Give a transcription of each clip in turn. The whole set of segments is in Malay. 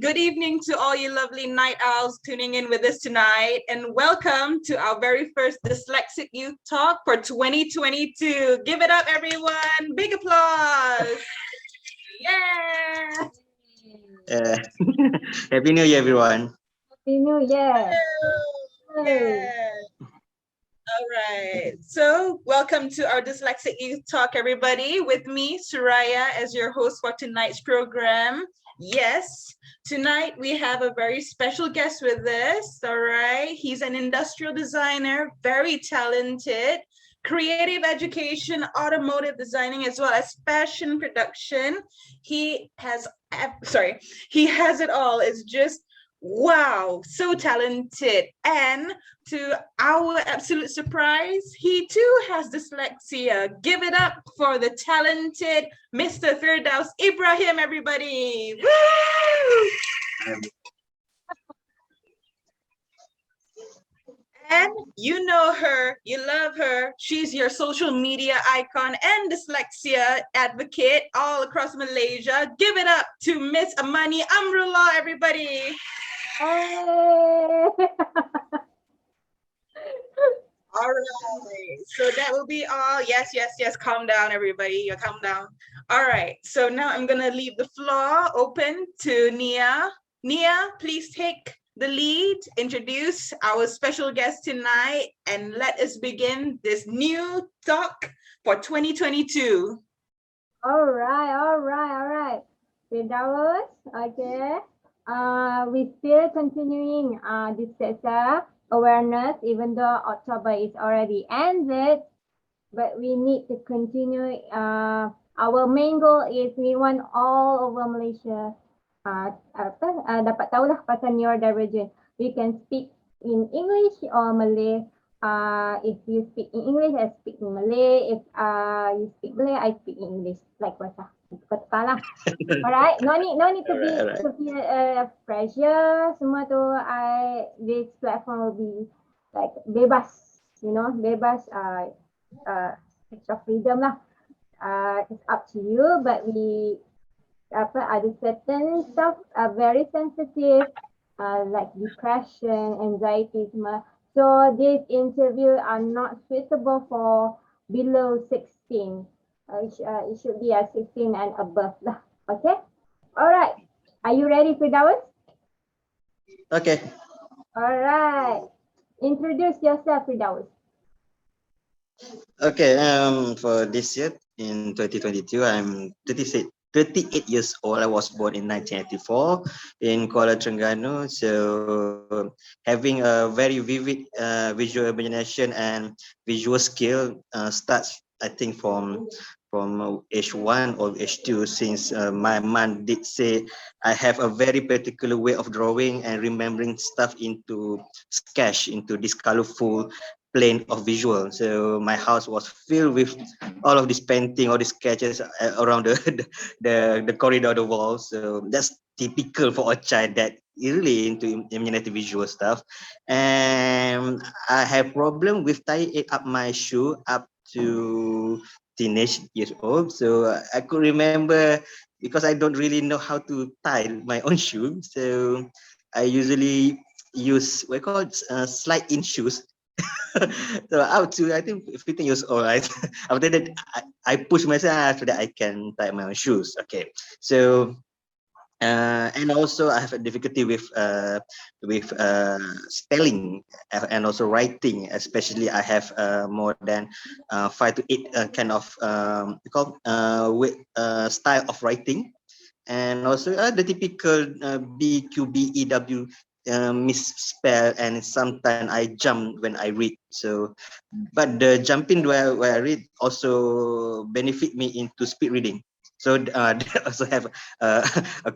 Good evening to all you lovely night owls tuning in with us tonight, and welcome to our very first Dyslexic Youth Talk for 2022. Give it up, everyone. Big applause. Yeah. Happy New Year, everyone. Happy New Year. Yeah. All right. So welcome to our Dyslexic Youth Talk, everybody. With me, Surayya, as your host for tonight's program. Yes, tonight we have a very special guest with us. All right. He's an industrial designer, very talented, creative education, automotive designing, as well as fashion production. He has it all. It's just wow, so talented. And to our absolute surprise, he too has dyslexia. Give it up for the talented Mr. Firdaus Ibrahim, everybody. Woo! And you know her, you love her. She's your social media icon and dyslexia advocate all across Malaysia. Give it up to Miss Amani Amrullah, everybody. Hey. All right, so that will be all. Yes, calm down, everybody. Calm down. All right, so now I'm gonna leave the floor open to Nia. Nia, please take the lead, introduce our special guest tonight, and let us begin this new talk for 2022. All right. Firdaus, okay. We still continuing this awareness, even though October is already ended, but we need to continue. Our main goal is we want all over Malaysia dapat tahulah pasal neurodivergent. We can speak in English or Malay. If you speak in English, I speak in Malay. If you speak Malay, I speak in English. Likewise lah. Lah. Alright, no need to be to feel pressure. Semua tu, this platform will be like bebas, bebas, extra freedom lah. It's up to you, but we ada certain stuff are very sensitive, like depression, anxiety, semua. So this interview are not suitable for below 16. It should be 16 and above lah. Okay. All right. Are you ready, Firdaus? Okay. All right. Introduce yourself, Firdaus. Okay. For this year in 2022, I'm 38 years old. I was born in 1984 in Kuala Terengganu. So having a very vivid visual imagination and visual skill starts, I think, from age 1 or age 2, since my mom did say I have a very particular way of drawing and remembering stuff into sketch, into this colorful plane of visual. So my house was filled with all of this painting, all these sketches around the corridor, the walls. So that's typical for a child that is really into imaginative visual stuff. And I have problem with tying up my shoe up to teenage years old. So I could remember, because I don't really know how to tie my own shoe. So I usually use what I call slide in shoes. So up to, I think, 15 years old, right? After that, I push myself so that I can tie my own shoes. Okay, so and also I have a difficulty with spelling and also writing. Especially I have more than 5 to 8 kind of style of writing, and also the typical BQBEW misspell, and sometimes I jump when I read. So, but the jumping where I read also benefit me into speed reading. So that also have a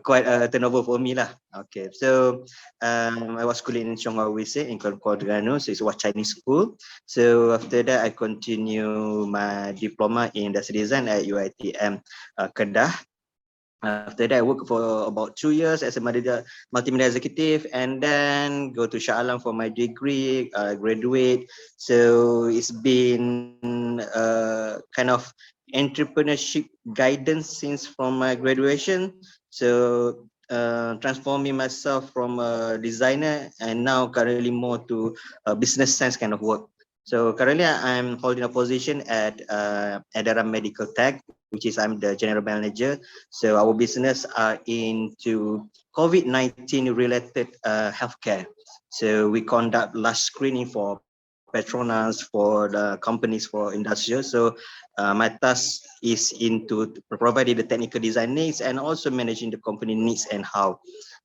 quite a turnover for me lah. Okay, so I was schooling in Seorang Dyslexic in Kuala Terengganu, so it was Chinese school. So after that, I continue my diploma in industrial design at UiTM Kedah. After that, I worked for about 2 years as a multimedia executive, and then go to Shah Alam for my degree, graduate. So it's been kind of entrepreneurship guidance since from my graduation. So transforming myself from a designer and now currently more to a business sense kind of work. So currently I'm holding a position at Adaram Medical Tech, which is I'm the general manager. So our business are into COVID-19 related healthcare. So we conduct large screening for Petronas, for the companies, for industrial. So my task is into providing the technical design needs and also managing the company needs and how.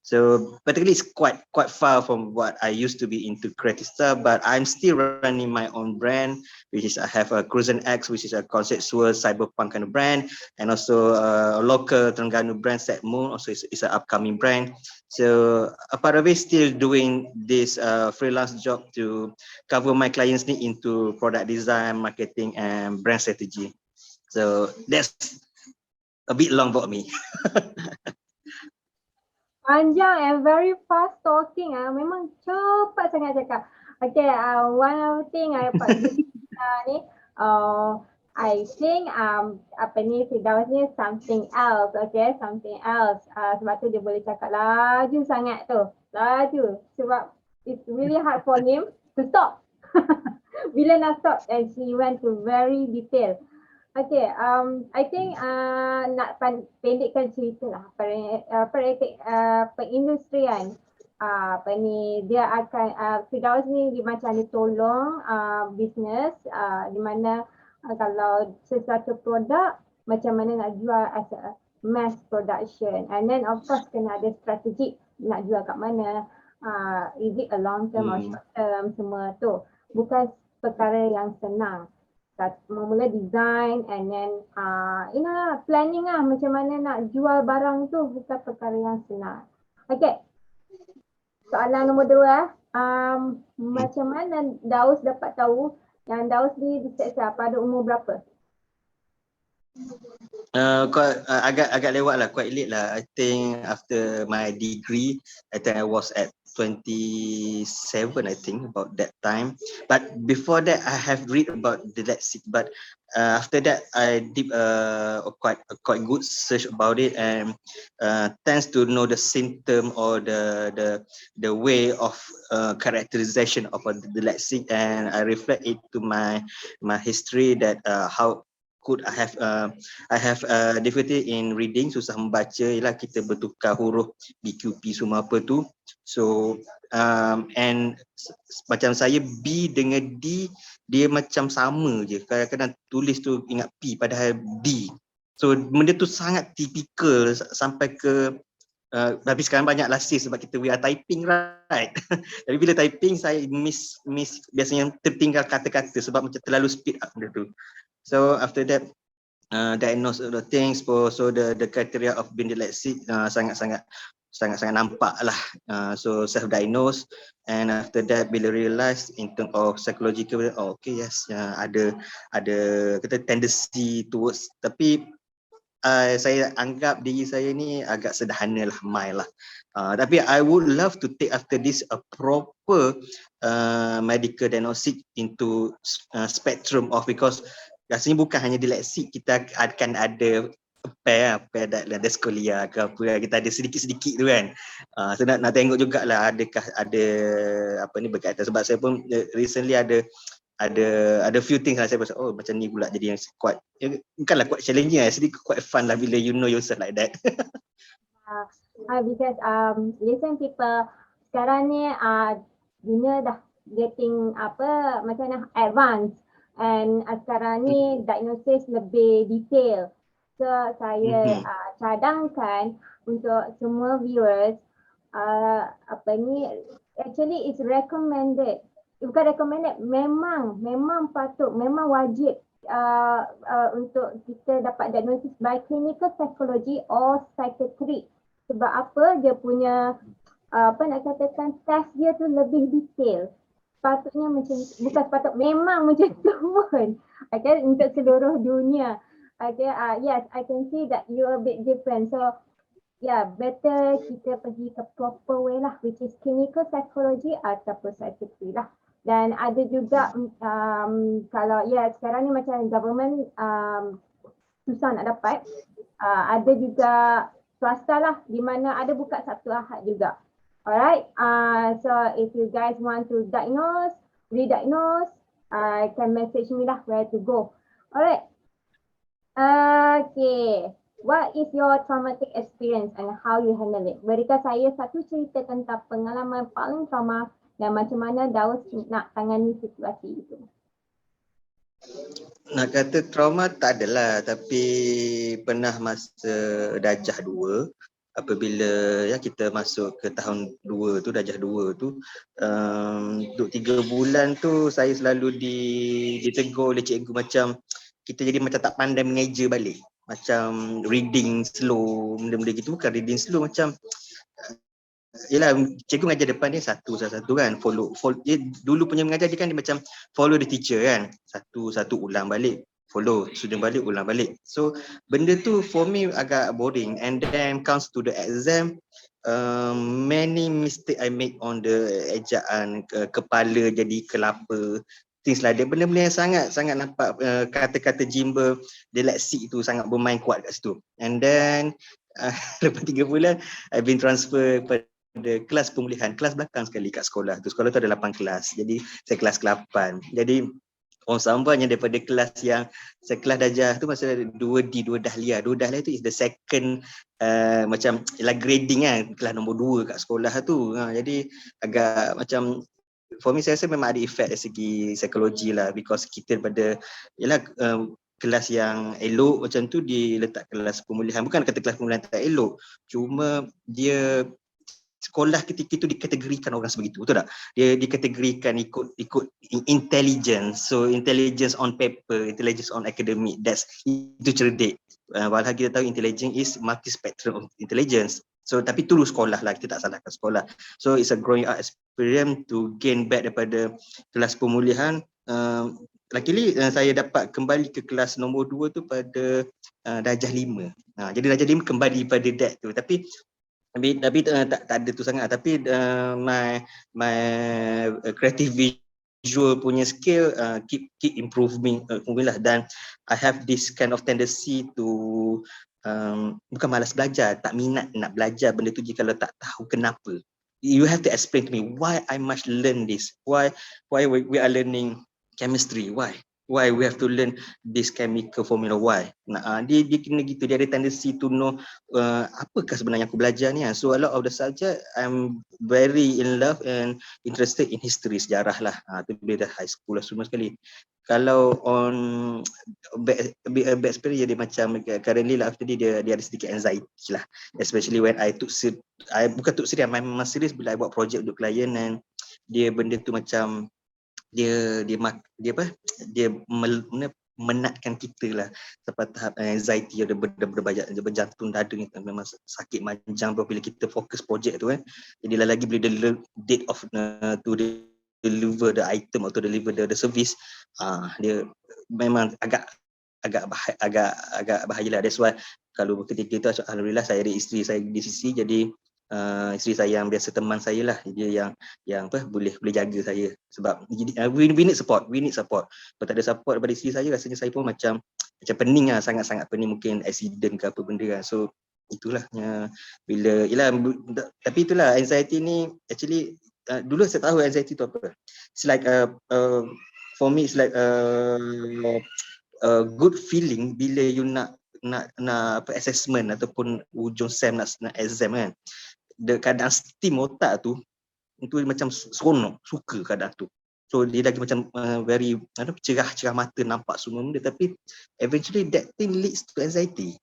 So particularly it's quite far from what I used to be into creative stuff, but I'm still running my own brand, which is I have a Cruisen X, which is a conceptual cyberpunk kind of brand, and also a local Terengganu brand, Set Moon, also is an upcoming brand. So a part of it, still doing this freelance job to cover my clients' need into product design, marketing, and brand strategy. So that's a bit long about me. Panjang and very fast talking. Memang cepat sangat cakap. Okay, one of the thing I dapat ni, I think apa ni Firdaus ni something else, okay, something else. Sebab tu dia boleh cakap laju sangat tu, laju. Sebab it's really hard for him to stop. Bila nak stop, and he went to very detail. Okay, I think nak pendekkan cerita lah. Perindustrian apa ni, dia akan Firdaus ni dia macam dia tolong bisnes di mana kalau sesuatu produk macam mana nak jual as a mass production, and then of course kena ada strategi nak jual kat mana, is it a long term or short term, semua tu bukan perkara yang senang. Mula design and then planning lah macam mana nak jual barang tu bukan perkara yang senang. Okay, soalan nombor 2, macam mana Daus dapat tahu yang Daus ni dyslexia pada umur berapa? Agak lewat lah, quite late lah. I think after my degree, I think I was at 27, I think, about that time. But before that, I have read about dyslexic. But after that, I did quite good search about it, and tends to know the symptom or the way of characterization of a dyslexic, and I reflect it to my history that how could I have difficulty in reading, susah membaca, ialah kita bertukar huruf BQP semua apa tu. So and macam saya B dengan D dia macam sama je, kadang-kadang tulis tu ingat P padahal D. So benda tu sangat typical sampai ke tapi sekarang banyaklah C sebab kita we are typing, right? Tapi bila typing saya miss biasanya tertinggal kata-kata sebab macam terlalu speed up benda tu. So after that, diagnose the things, so the criteria of being dyslexic sangat-sangat nampak lah. So self-diagnose, and after that bila realise in terms of psychological, okay, yes, ada kita tendency towards, tapi saya anggap diri saya ni agak sederhana lah, mild lah. Tapi I would love to take after this a proper medical diagnosis into spectrum of, because rasanya bukan hanya dyslexic, kita akan ada pair dyslexia ke apa, kita ada sedikit-sedikit tu kan. So nak tengok jugalah adakah ada apa ni berkaitan, sebab saya pun recently ada few things lah saya rasa macam ni pula, jadi yang quite bukanlah quite challenging lah, sedikit quite fun lah bila you know yourself like that. Because listen people, sekarang ni dunia dah getting apa macam mana advance, and sekarang ni diagnosis lebih detail. So saya cadangkan untuk semua viewers apa ni, actually it's recommended, bukan recommended, memang patut, memang wajib untuk kita dapat diagnosis by clinical psychology or psychiatric. Sebab apa, dia punya apa nak katakan, test dia tu lebih detail. Patutnya macam, bukan sepatut, memang macam tu pun, okay, untuk seluruh dunia. Okay, yes, I can see that you are a bit different. So yeah, better kita pergi ke proper way lah, which is clinical psychology ataupun psychiatry lah. Dan ada juga kalau sekarang ni macam government susah nak dapat, ada juga swasta lah, di mana ada buka Sabtu Ahad juga. Alright, so if you guys want to re-diagnose, can message me lah where to go. Alright, okay. What is your traumatic experience and how you handle it? Berikan saya satu cerita tentang pengalaman paling trauma dan macam mana Daus nak tangani situasi itu. Nak kata trauma tak adalah, tapi pernah masa darjah 2 apabila kita masuk ke tahun 2 tu, darjah 2 tu, untuk 3 bulan tu saya selalu ditegur oleh cikgu macam kita jadi macam tak pandai mengeja balik. Macam reading slow, benda-benda gitu. Bukan reading slow, macam yelah, cikgu mengajar depan dia satu-satu kan, follow dia dulu punya mengajar dia kan, dia macam follow the teacher kan, satu-satu ulang balik, follow student balik, ulang balik. So benda tu for me agak boring. And then comes to the exam, many mistake I make on the ejaan, kepala jadi kelapa, things like that. Benda-benda yang sangat nampak kata-kata jimba dyslexic tu sangat bermain kuat kat situ. And then lepas 3 bulan I've been transfer pada kelas pemulihan, kelas belakang sekali kat sekolah tu. Sekolah tu ada 8 kelas. Jadi saya kelas ke-8. Jadi orang sambanya daripada kelas yang saya kelas darjah tu masa 2D, 2 dahlia. 2 dahlia tu is the second macam lah grading kan, kelas nombor 2 kat sekolah tu. Jadi agak macam for me, saya rasa memang ada efek dari segi psikologi lah, because kita daripada kelas yang elok macam tu diletak kelas pemulihan. Bukan kata kelas pemulihan tak elok, cuma dia sekolah ketika itu dikategorikan orang sebegitu, betul tak? Dia dikategorikan ikut intelligence. So intelligence on paper, intelligence on academic, itu cerdik. Walhal kita tahu intelligence is multi spectrum of intelligence. So tapi tu sekolah lah, kita tak salahkan sekolah. So it's a growing up experience to gain back daripada kelas pemulihan. Luckily saya dapat kembali ke kelas nombor 2 tu pada darjah 5. Jadi darjah 5 kembali pada that tu. Tapi tak ada tu sangat. Tapi my creative visual punya skill keep improving lah. Dan I have this kind of tendency to bukan malas belajar, tak minat nak belajar benda tu jika kalau tak tahu kenapa. You have to explain to me why I must learn this. Why we are learning chemistry? Why we have to learn this chemical formula? Why? Dia kena gitu. Dia ada tendency to know apakah sebenarnya aku belajar ni. So a lot of the subject I'm very in love and interested in history, sejarah lah. Tu bila dah high school lah semua sekali. Kalau on bad experience, dia macam currently lah, after dia ada sedikit anxiety lah, especially when I bukan took serious, memang serius bila I buat project untuk klien. Dan dia benda tu macam dia menatkan kita lah sampai tahap anxiety, ada benda-benda berjantung dada ni, memang sakit manjang bila kita fokus projek tu kan. Jadi lagi bila date of to deliver the item atau deliver the service, dia memang agak bahaya lah. That's why kalau ketika itu alhamdulillah saya ada isteri saya di sisi. Jadi isteri saya yang biasa teman saya lah, dia yang boleh jaga saya. Sebab we need support. Kalau tak ada support daripada isteri saya, rasanya saya pun macam pening lah, sangat-sangat pening, mungkin accident ke apa benda kan. So itulah tapi itulah anxiety ni actually dulu saya tahu anxiety tu apa. It's like for me it's like a good feeling bila you nak assessment ataupun hujung sem nak exam kan. Keadaan steam otak tu itu macam seronok, suka keadaan tu. So dia lagi macam very cerah mata, nampak semua benda, tapi eventually that thing leads to anxiety.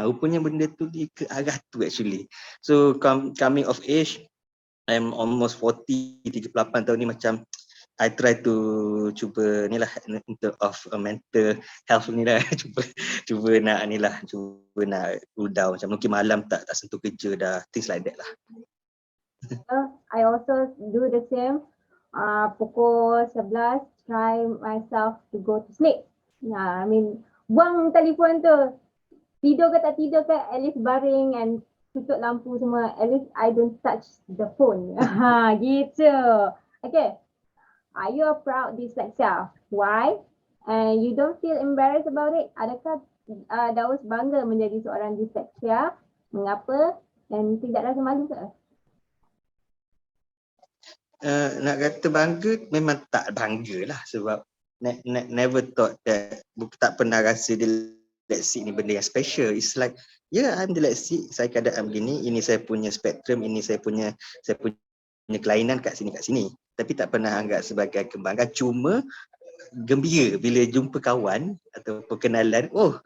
Rupanya benda tu dia ke arah tu actually. So coming of age, I'm almost 40, 38 tahun ni, macam I try to cuba ni lah in terms of mental health ni lah, cuba nak cool down, macam mungkin malam tak sentuh kerja dah, things like that lah. I also do the same. Pukul 11 try myself to go to sleep. I mean, buang telefon tu. Tidur ke tak tidur ke, at least baring and tutup lampu semua. At least I don't touch the phone. Gitu. Okay. Are you a proud dyslexia? Why? And you don't feel embarrassed about it? Adakah Daus bangga menjadi seorang dyslexia? Mengapa? Dan tidak rasa malu ke? Nak kata bangga, memang tak bangga lah sebab never thought that, tak pernah rasa dyslexic ni benda yang special. It's like, yeah, I'm dyslexic, saya keadaan begini, ini saya punya spektrum, ini saya punya kelainan kat sini. Tapi tak pernah anggap sebagai kebanggaan. Cuma gembira bila jumpa kawan atau perkenalan, oh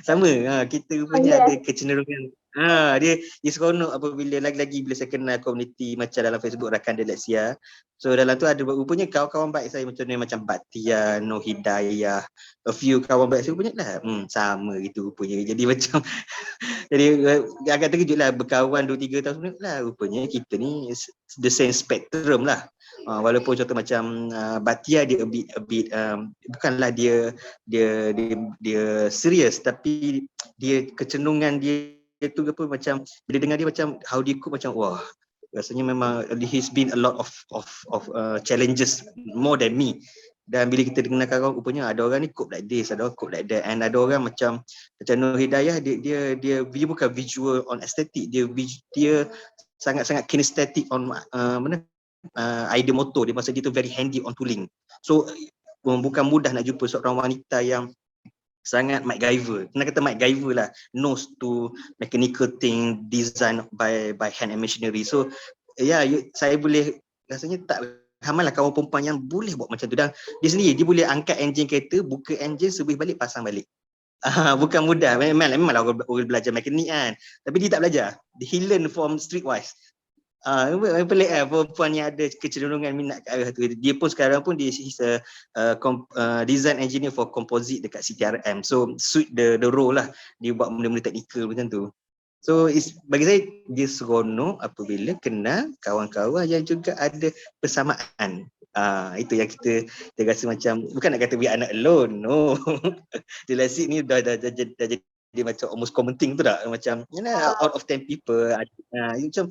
sama, kita rupanya ada kecenderungan, dia seronok apabila lagi-lagi bila saya kenal komuniti macam dalam Facebook rakan dyslexia. So dalam tu ada rupanya kawan-kawan baik saya macam Batia, No Hidayah, a few kawan baik saya rupanya lah sama gitu rupanya. Jadi macam jadi agak terkejut lah, berkawan 2-3 tahun sebelum lah, rupanya kita ni the same spectrum lah. Walaupun contoh macam Batia dia a bit bukanlah dia serius, tapi dia kecenderungan dia tu apa, macam bila dengar dia macam how dia cope, macam wah, rasanya memang he's been a lot of challenges more than me. Dan bila kita dengar kawan, rupanya ada orang ni cope like this, ada orang cope like that, and ada orang macam Nur Hidayah, dia bukan visual on aesthetic, dia sangat-sangat kinesthetic on idea motor dia, masa dia tu very handy on tooling. So bukan mudah nak jumpa seorang wanita yang sangat MacGyver, nak kata MacGyver lah, knows to mechanical thing, design by hand and machinery. So saya boleh, rasanya tak ramai lah kawan perempuan yang boleh buat macam tu. Dan dia sendiri, dia boleh angkat enjin kereta, buka enjin, servis balik, pasang balik. Bukan mudah, memanglah orang belajar mekanik kan, tapi dia tak belajar, he learn from streetwise. Pelik kan perempuan yang ada kecenderungan minat ke arah tu. Dia pun sekarang pun dia is a design engineer for composite dekat CTRM. So suit the role lah, dia buat benda-benda teknikal macam tu. So bagi saya dia seronok apabila kenal kawan-kawan yang juga ada persamaan. Itu yang kita rasa macam, bukan nak kata we are not alone, no. Dyslexic ni dah jadi macam almost common thing tu tak, macam out of 10 people macam.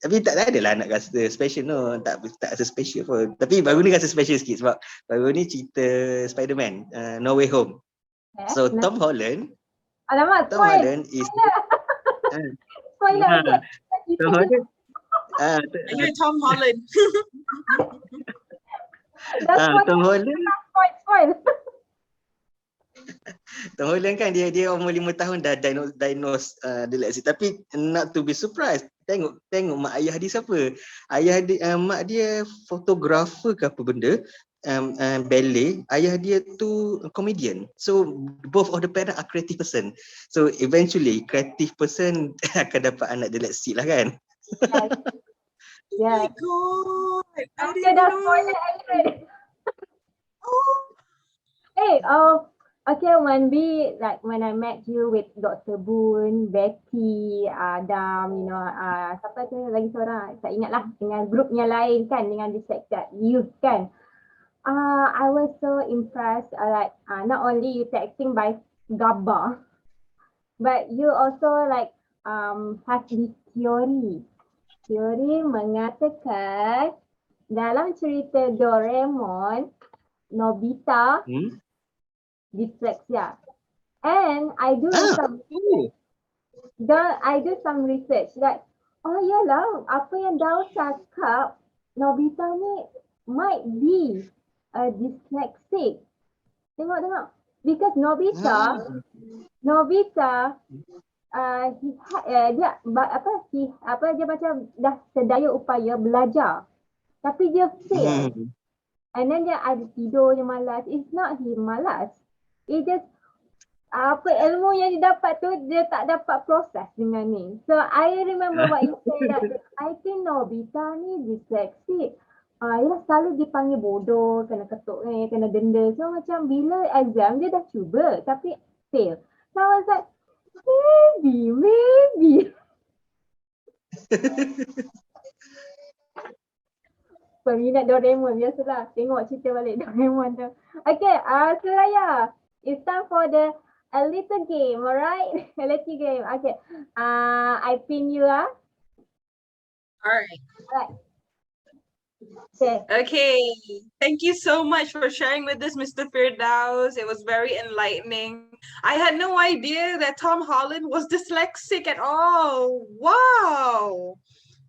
Tapi tak ada lah nak rasa special, no. Tak rasa special pun. Tapi baru ni rasa special sikit sebab baru ni cerita Spider-Man, No Way Home. So Tom Holland. Alamak, Tom Holland is spoiler. Tom Holland. You're Tom Holland. Tom Holland. Spoil. Tom Holland kan dia umur 5 tahun dah diagnose dyslexic, tapi not to be surprised. Tengok mak ayah dia siapa? Mak dia fotografer ke apa benda, ballet. Ayah dia tu comedian. So both of the parents are creative person. So eventually creative person akan dapat anak dyslexic lah kan. Yeah. Oh my God. I Dia didn't dah know. spoiler anyway. Hey, okay, when I met you with Dr. Boon, Becky, Adam, siapa tu lagi seorang, tak ingat lah, dengan grupnya lain kan, dengan Dyslexic Youth kan. I was so impressed, not only you texting by gambar, but you also have this teori mengatakan dalam cerita Doraemon, Nobita dyslexia, and I do some research that yalah, apa yang Daus cakap, Nobita ni might be dyslexic. Tengok because Nobita dia macam dah sedaya upaya belajar tapi dia fail. And then dia ada tidur, dia malas. It's not he malas. It just ilmu yang dia dapat tu dia tak dapat proses dengan ni. So I remember what you said that I think Nobita ni dyslexic. Yalah, selalu dipanggil bodoh, kena ketuk ni, kena denda. So macam bila exam dia dah cuba tapi fail. So I was like, maybe. Peminat Doraemon biasalah, tengok cerita balik Doraemon tu. Okay, Surayya, it's time for a little game, alright? A little game. Okay, I pin you. Alright. Okay. Okay, thank you so much for sharing with us, Mr. Firdaus. It was very enlightening. I had no idea that Tom Holland was dyslexic at all. Wow,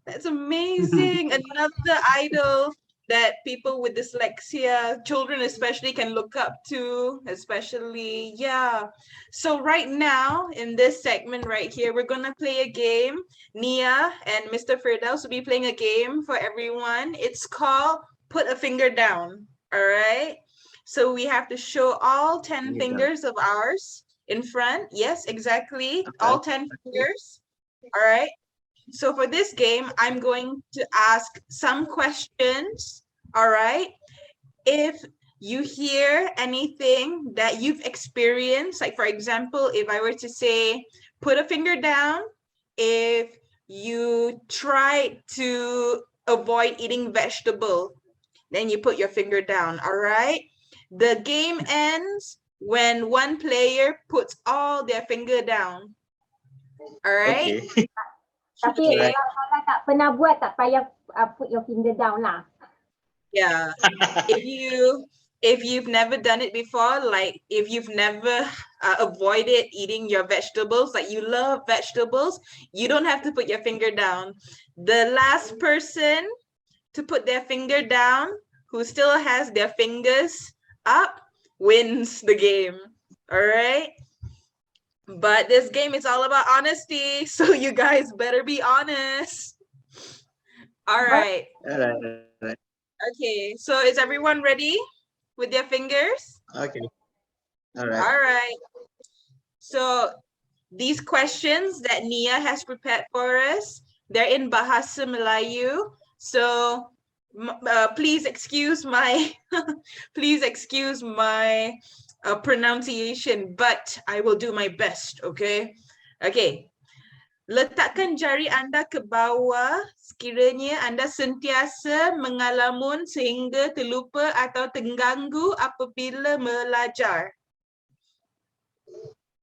that's amazing. Another idol that people with dyslexia, children especially, can look up to, especially, yeah. So right now, in this segment right here, we're gonna play a game. Nia and Mr. Firdaus will be playing a game for everyone. It's called Put a Finger Down, all right? So we have to show all 10 fingers of ours in front. Yes, exactly, all 10 fingers, all right? So for this game, I'm going to ask some questions, all right? If you hear anything that you've experienced, like for example, if I were to say, put a finger down, if you try to avoid eating vegetable, then you put your finger down, all right? The game ends when one player puts all their finger down, all right? Okay. Tapi Okay. kalau tak pernah buat, tak payah put your finger down lah. Yeah. If you've never done it before, like if you've never avoided eating your vegetables, like you love vegetables, you don't have to put your finger down. The last person to put their finger down, who still has their fingers up, wins the game. All right. But this game is all about honesty, so you guys better be honest. All right. All right. Okay, so is everyone ready with their fingers? Okay. All right. All right. So these questions that Nia has prepared for us, they're in Bahasa Melayu. So please excuse my pronunciation, but I will do my best, okay? Okay. Letakkan jari anda ke bawah sekiranya anda sentiasa mengalamun sehingga terlupa atau terganggu apabila belajar.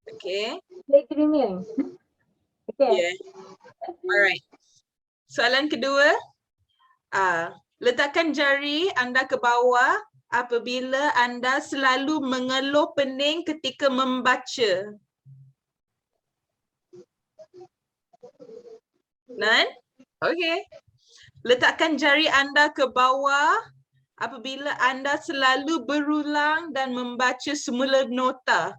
Okay. Daydreaming. Okay. Yeah. Alright. Soalan kedua. Letakkan jari anda ke bawah apabila anda selalu mengeluh pening ketika membaca. None? Okay. Letakkan jari anda ke bawah apabila anda selalu berulang dan membaca semula nota.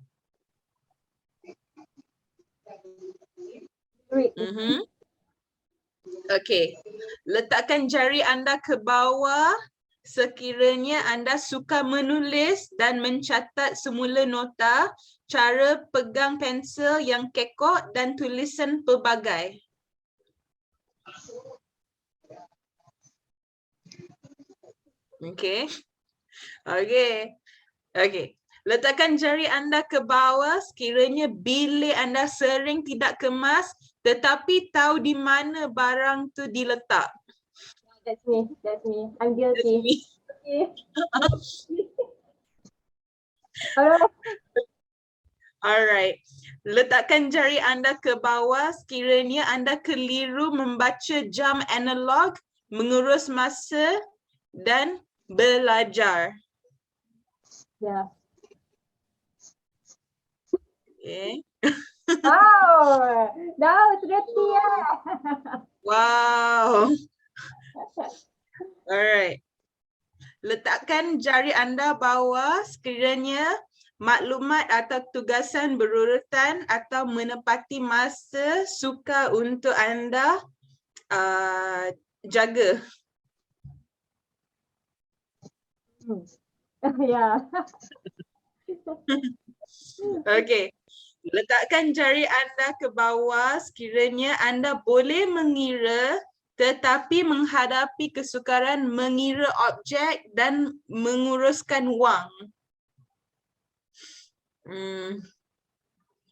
Okay. Letakkan jari anda ke bawah sekiranya anda suka menulis dan mencatat semula nota, cara pegang pensel yang kekok dan tulisan pelbagai. Okay. Okay. Okay. Letakkan jari anda ke bawah sekiranya bilik anda sering tidak kemas tetapi tahu di mana barang tu diletak. That's me. That's me. I'm guilty. Okay. Alright. Alright. Letakkan jari anda ke bawah sekiranya anda keliru membaca jam analog, mengurus masa dan belajar. Yeah. Okay. Oh, Daus reti ya. Wow. Alright. Letakkan jari anda bawah sekiranya maklumat atau tugasan berurutan atau menepati masa sukar untuk anda jaga. Ya. Okay. Letakkan jari anda ke bawah sekiranya anda boleh mengira tetapi menghadapi kesukaran mengira objek dan menguruskan wang.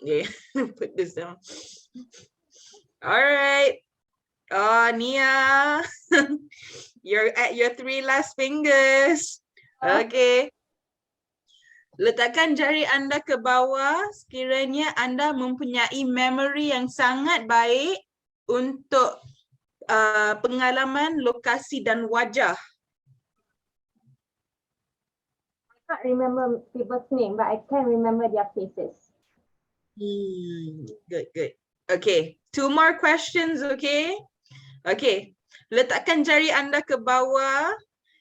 Okay, put this down. Alright. Oh, Nia. You're at your 3 last fingers. Okay. Letakkan jari anda ke bawah sekiranya anda mempunyai memori yang sangat baik untuk pengalaman lokasi dan wajah. can't remember people's name, but I can remember their faces. Good, good. Okay, 2 more questions, okay? Okay, letakkan jari anda ke bawah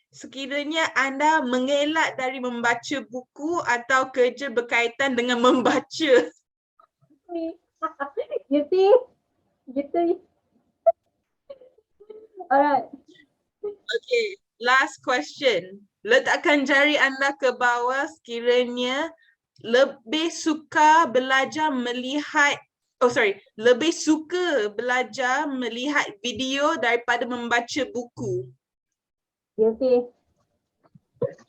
sekiranya anda mengelak dari membaca buku atau kerja berkaitan dengan membaca. You see? Gitu. Alright. Okay, last question. Letakkan jari anda ke bawah sekiranya lebih suka belajar melihat, lebih suka belajar melihat video daripada membaca buku. Guilty.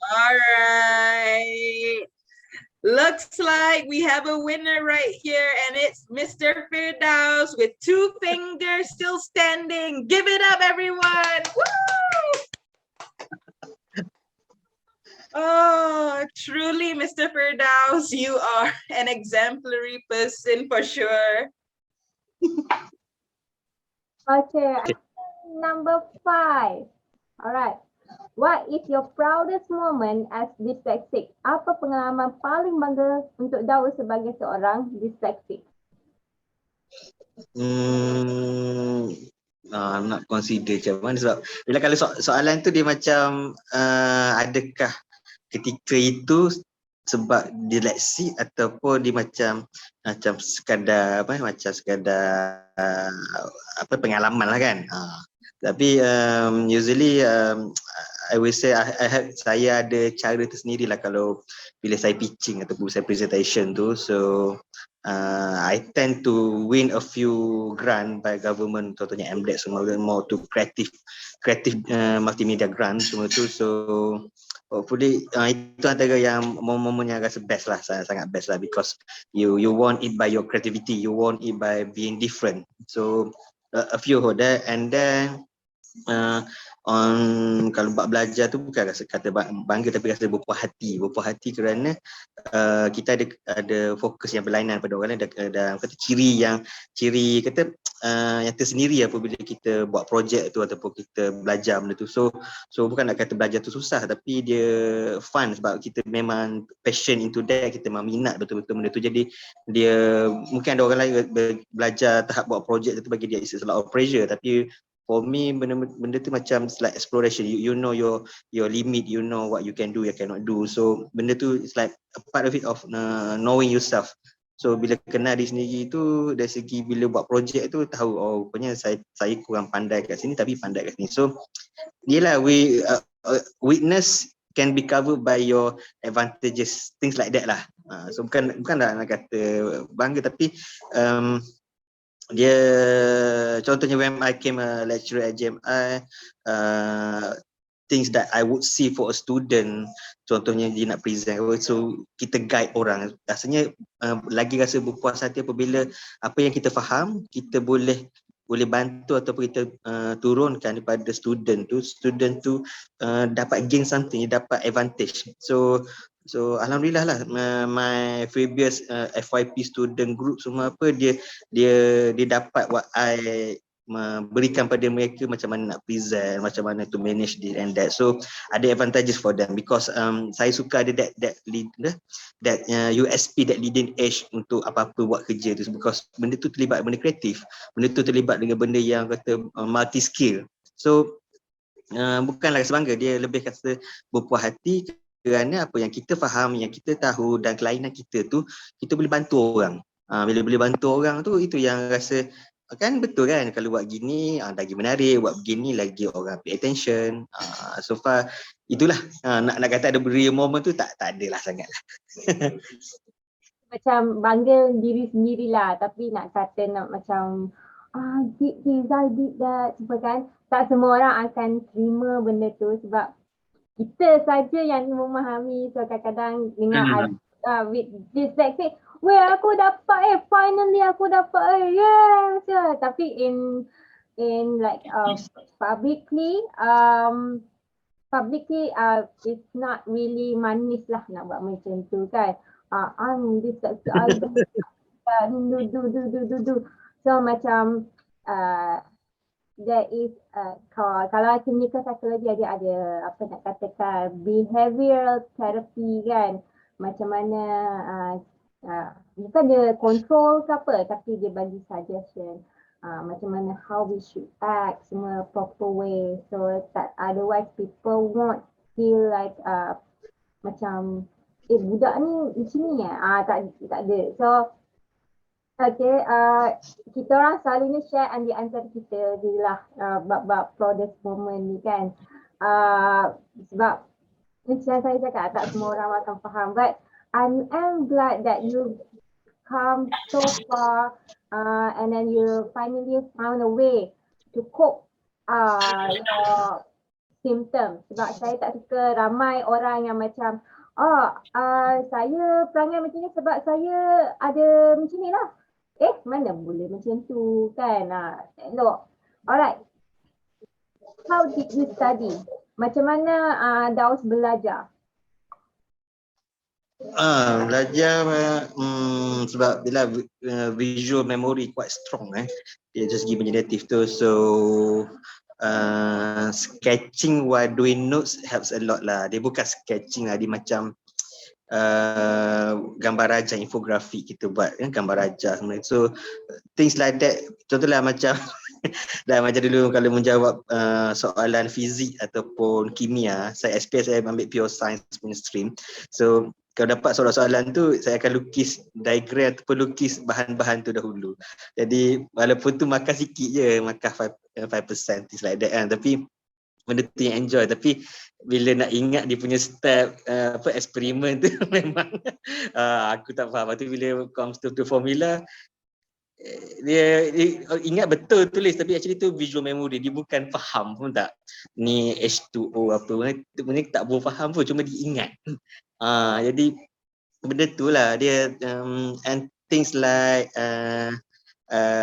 Alright. Looks like we have a winner right here, and it's Mr. Firdaus with 2 fingers still standing. Give it up, everyone. Woo! Oh, truly, Mr. Firdaus, you are an exemplary person for sure. Okay, number 5. Alright. What is your proudest moment as dyslexic? Apa pengalaman paling bangga untuk Daus sebagai seorang dyslexic? Nak consider macam mana sebab bila kalau soalan tu dia macam adakah ketika itu sebab disleksi ataupun dia macam sekadar pengalaman lah kan. Tapi usually I will say saya ada cara tersendiri lah kalau bila saya pitching ataupun saya presentation tu. So I tend to win a few grant by government, contohnya MDEC semua, more to creative multimedia grant semua tu. So hopefully itu antara yang momen yang rasa best lah, sangat best lah, because you want it by your creativity, you want it by being different. So a few of that, and then kalau buat belajar tu bukan rasa kata bangga, tapi rasa berpuas hati kerana kita ada fokus yang berlainan pada orang lain, ada kata ciri yang tersendiri apabila kita buat projek tu ataupun kita belajar benda tu. So bukan nak kata belajar tu susah, tapi dia fun sebab kita memang passion into that, kita memang minat betul-betul benda tu. Jadi dia mungkin ada orang lain belajar tahap buat projek tu bagi dia it's a lot of pressure, tapi for me benda tu macam like exploration. You know your limit, you know what you can do, you cannot do. So benda tu is like a part of it of knowing yourself. So bila kenal diri sendiri tu, dari segi bila buat projek tu tahu rupanya saya kurang pandai kat sini tapi pandai kat sini. So yelah, weakness can be covered by your advantages, things like that lah. So bukan nak kata bangga, tapi dia contohnya when I came a lecturer at JMI, things that I would see for a student, contohnya dia nak present, so kita guide orang, rasanya lagi rasa berpuas hati apabila apa yang kita faham kita boleh bantu ataupun kita turunkan daripada student tu dapat gain something, dapat advantage. So alhamdulillah lah, my previous FYP student group semua dia dapat what I berikan pada mereka, macam mana nak present, macam mana to manage this and that. So ada advantages for them, because saya suka ada that USP, that leading edge untuk apa-apa buat kerja tu, because benda tu terlibat benda kreatif, benda tu terlibat dengan benda yang kata multi skill. So bukanlah rasa bangga, dia lebih kata berpuas hati kerana apa yang kita faham, yang kita tahu dan kelainan kita tu kita boleh bantu orang. Bila boleh bantu orang tu, itu yang rasa kan betul kan, kalau buat gini lagi menarik, buat begini lagi orang pay attention. So far itulah, nak kata ada real moment tu tak adalah sangat lah. Macam bangga diri sendirilah, tapi nak kata nak macam did this, I did that, sebab kan tak semua orang akan terima benda tu, sebab kita saja yang memahami. So kadang-kadang dengan with dyslexic, aku dapat finally aku dapat yes. Tapi in like publicly it's not really manis lah nak buat macam tu kan. I'm dyslexic, I do. So macam there is kalau clinical psychology dia ada apa nak katakan behavioral therapy kan, macam mana bukan dia control ke apa, tapi dia bagi suggestion macam mana how we should act, semua proper way, so that otherwise people won't feel like macam budak ni di sini tak ada. So okay, kita orang selalunya share di antara kita lah bab-bab proudest moment ni kan. Sebab macam saya cakap tak semua orang akan faham, but I am glad that you come so far and then you finally found a way to cope your symptoms. Sebab saya tak suka ramai orang yang macam saya perangai macam ni sebab saya ada macam ni lah. Mana boleh macam tu kan. Look, alright. How did you study? Macam mana Daus belajar? Belajar sebab bila visual memory quite strong dia just give negative tu, so sketching while doing notes helps a lot lah. Dia bukan sketching lah, dia macam gambar raja, infografik kita buat kan, gambar raja sebenarnya. So things like that, contohlah macam macam dulu kalau menjawab soalan fizik ataupun kimia, saya SPS saya ambil pure science punya stream. So kalau dapat soalan-soalan tu, saya akan lukis diagram ataupun lukis bahan-bahan tu dahulu. Jadi walaupun tu makan sikit je, makan 5% things like that kan, tapi benda tu yang enjoy. Tapi bila nak ingat dia punya step eksperimen tu memang aku tak faham. Lepas tu bila comes to formula, dia ingat betul tulis, tapi actually tu visual memory, dia bukan faham pun tak ni H2O apa benda tak boleh faham pun, cuma diingat. Jadi benda tu lah dia and things like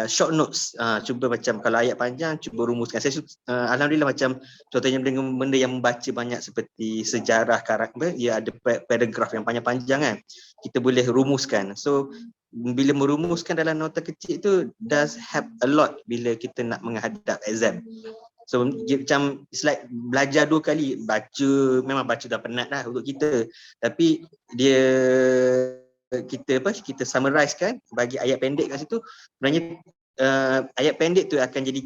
short notes, cuba macam kalau ayat panjang cuba rumuskan. Saya alhamdulillah macam contohnya benda yang membaca banyak seperti sejarah karakter, dia ada paragraf yang panjang-panjang kan, kita boleh rumuskan. So bila merumuskan dalam nota kecil tu does help a lot bila kita nak menghadap exam. So macam it's like belajar 2 kali, baca memang baca dah penat dah untuk kita, tapi dia kita summarize kan, bagi ayat pendek kat situ, sebenarnya ayat pendek tu akan jadi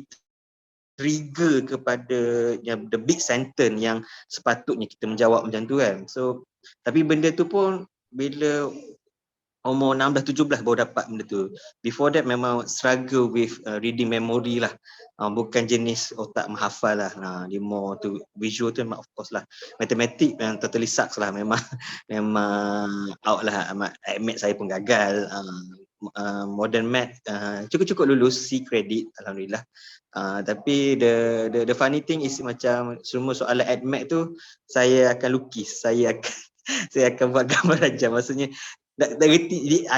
trigger kepada the big sentence yang sepatutnya kita menjawab macam tu kan. So tapi benda tu pun bila umur 16-17 baru dapat benda tu. Before that memang struggle with reading memory lah. Bukan jenis otak menghafal lah. Dia more tu visual tu memang of course lah. Matematik yang totally sucks lah, memang out lah. Admit saya pun gagal. Modern math cukup-cukup lulus, C credit alhamdulillah. Tapi the funny thing is macam semua soalan admit tu saya akan lukis, saya akan buat gambar raja. Maksudnya tak reti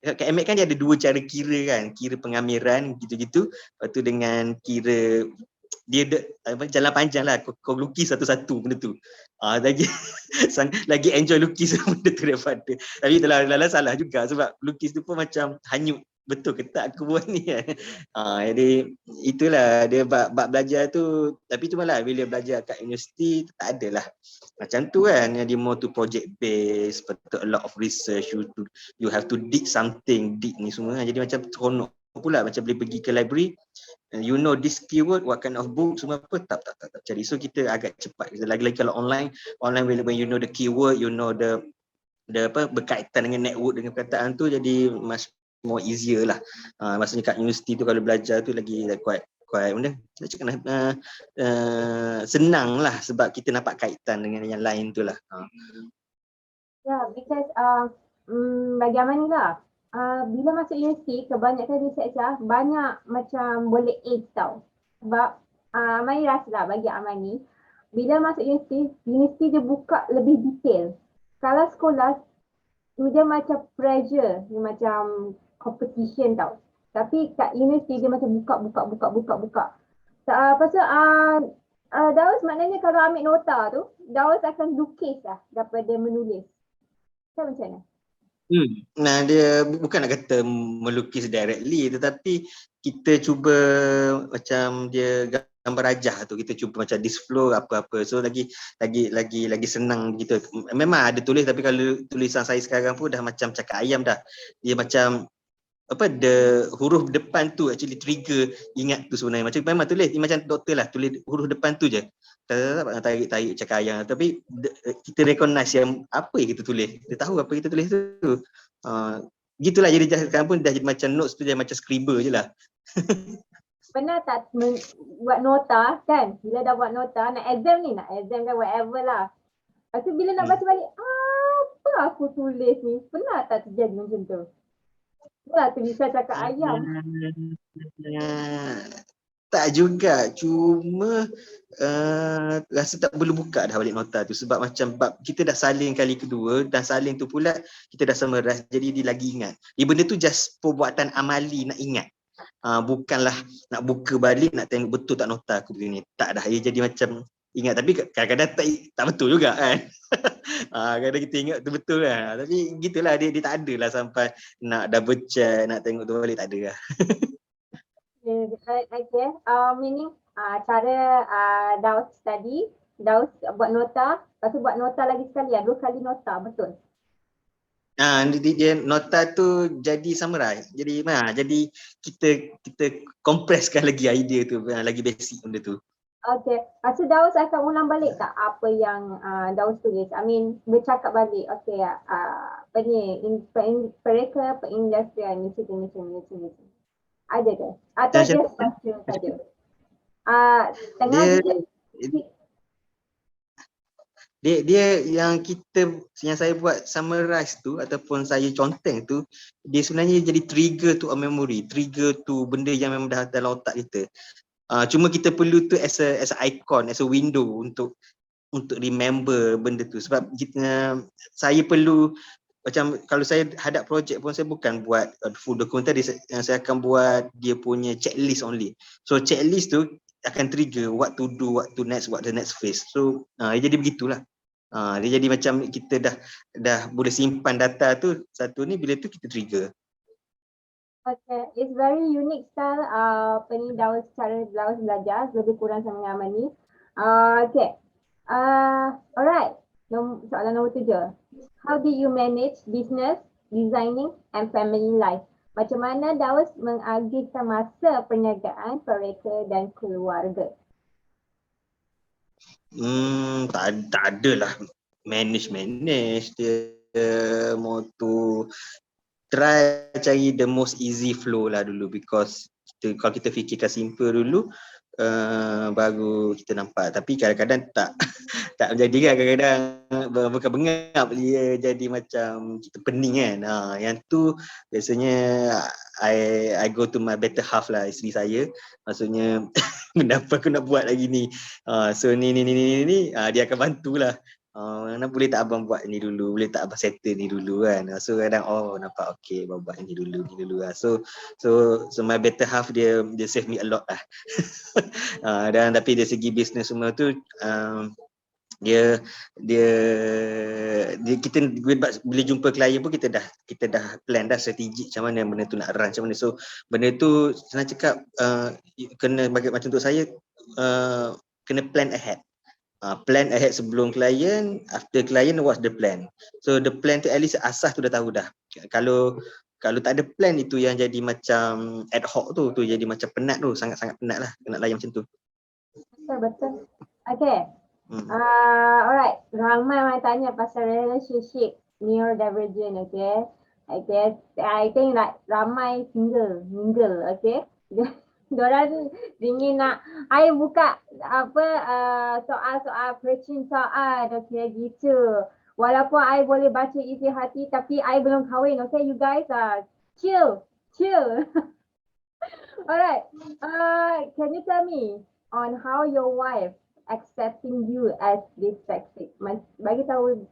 kat MX kan dia ada 2 cara kira kan, kira pengamiran gitu-gitu, lepas tu dengan kira dia jalan panjang lah, kau lukis satu-satu benda tu. Lagi enjoy lukis benda tu daripada, tapi itulah salah juga sebab lukis tu pun macam hanyut, betul ke tak aku buat ni kan. Jadi itulah dia bab belajar tu. Tapi cuma lah bila belajar kat universiti tak adalah macam tu kan, dia more to project based, betul, a lot of research, you have to dig something, dig ni semua. Jadi macam seronok pula, macam boleh pergi ke library, you know this keyword, what kind of book semua apa, tak cari. So kita agak cepat. Lagi-lagi kalau online when you know the keyword, you know the berkaitan dengan network, dengan perkataan tu, jadi much more easier lah. Maksudnya kat universiti tu kalau belajar tu lagi quite benda saya cakap senang lah sebab kita nampak kaitan dengan yang lain tu lah. Because bagi Amani lah, bila masuk universiti kebanyakan researcher banyak macam boleh aid tau. Sebab Amani rasa lah, bagi Amani bila masuk universiti dia buka lebih detail. Kalau sekolah dia macam pressure, dia macam competition tau. Tapi kat universiti dia macam buka. Lepas tu Daus maknanya kalau ambil nota tu, Daus akan lukis lah daripada menulis. Kan macam mana? Nah, dia bukan nak kata melukis directly, tetapi kita cuba macam dia gambar rajah tu, kita cuba macam disflow apa-apa, so lagi senang gitu. Memang ada tulis, tapi kalau tulisan saya sekarang pun dah macam cakap ayam dah, dia macam apa, huruf depan tu actually trigger ingat tu sebenarnya. Macam memang tulis dia macam doktor lah, tulis huruf depan tu je, tarik cakap ayam, tapi kita recognize yang apa yang kita tulis, kita tahu apa kita tulis tu. Gitulah, jadi sekarang pun dah jadi macam notes tu, dia macam scribble je lah. Pernah tak buat nota kan? Bila dah buat nota, nak exam kan whatever lah. Lepas tu bila nak baca balik, apa aku tulis ni? Pernah tak terjadi macam tu? Pernah tulisan cakap ayam? Tak juga, cuma rasa tak perlu buka dah balik nota tu, sebab macam bab kita dah salin kali kedua, dan salin tu pula kita dah summarize, jadi dia lagi ingat. Dia benda tu just perbuatan amali nak ingat. Bukanlah nak buka balik nak tengok betul tak nota aku begini. Tak dah, dia jadi macam ingat, tapi kadang-kadang tak betul juga kan. Kadang kita ingat tu betul kan, tapi gitulah, dia tak ada lah sampai nak double check, nak tengok tu balik, tak ada lah. Okay. Meaning cara Daus tadi, Daus buat nota, lepas tu buat nota lagi sekali, 2 kali nota, betul? Dia nota tu jadi summarize. Jadi kita kompreskan lagi idea tu, lagi basic benda tu. Okay. Lepas tu Daus akan ulang balik tak apa yang Daus tulis? I mean, bercakap balik. Okay. Apa ni? Pereka, perindustrian, macam. Ada ke? Atau just baca saja? Tengah dia yang saya buat summarize tu ataupun saya conteng tu, dia sebenarnya jadi trigger to a memory, trigger to benda yang memang dah dalam otak kita. Cuma kita perlu tu as a icon, as a window untuk remember benda tu, sebab saya perlu, macam kalau saya hadap projek pun, saya bukan buat full dokumentari, yang saya akan buat dia punya checklist only. So checklist tu akan trigger what to do, what to next, what the next phase. So dia jadi begitulah. Dia jadi macam kita dah boleh simpan data tu satu ni, bila tu kita trigger. Okay, it's very unique style Daus, cara Daus belajar, lebih kurang sama dengan Amani. Okay, alright. Soalan nombor 7. How do you manage business, designing and family life? Macam mana Daus mengagihkan masa perniagaan, mereka dan keluarga? Tak ada lah manage dia moto try cari the most easy flow lah dulu, because kalau kita fikirkan simple dulu, baru kita nampak. Tapi kadang-kadang tak menjadi kan, kadang-kadang bengap dia jadi macam kita pening kan. Yang tu biasanya I go to my better half lah, isteri saya. Maksudnya kenapa aku nak buat lagi ni, so ni dia akan bantulah. Boleh tak abang buat ni dulu, boleh tak abang settle ni dulu kan. So kadang nampak okey, abang buat ni dulu lah. So my better half dia save me a lot lah. Dan tapi dari segi bisnes semua tu, dia kita bila jumpa klien pun kita dah plan dah strategi macam mana benda tu nak run macam mana. So benda tu senang cakap, kena bagi macam untuk saya, kena plan ahead. Plan ahead sebelum klien, after klien, what's the plan. So the plan tu at least asas tu dah tahu dah. Kalau tak ada plan, itu yang jadi macam ad hoc tu jadi macam penat tu, sangat-sangat penat lah nak layan macam tu. Betul. Okay. Alright. Ramai orang tanya pasal relationship neurodivergent, okay. I think like ramai single, okay. Diorang ingin nak I buka soal-soal percintaan, okay, gitu. Walaupun I boleh baca isi hati, tapi I belum kahwin, okay. You guys chill. Alright. Can you tell me on how your wife accepting you as dyslexic? Bagi tahu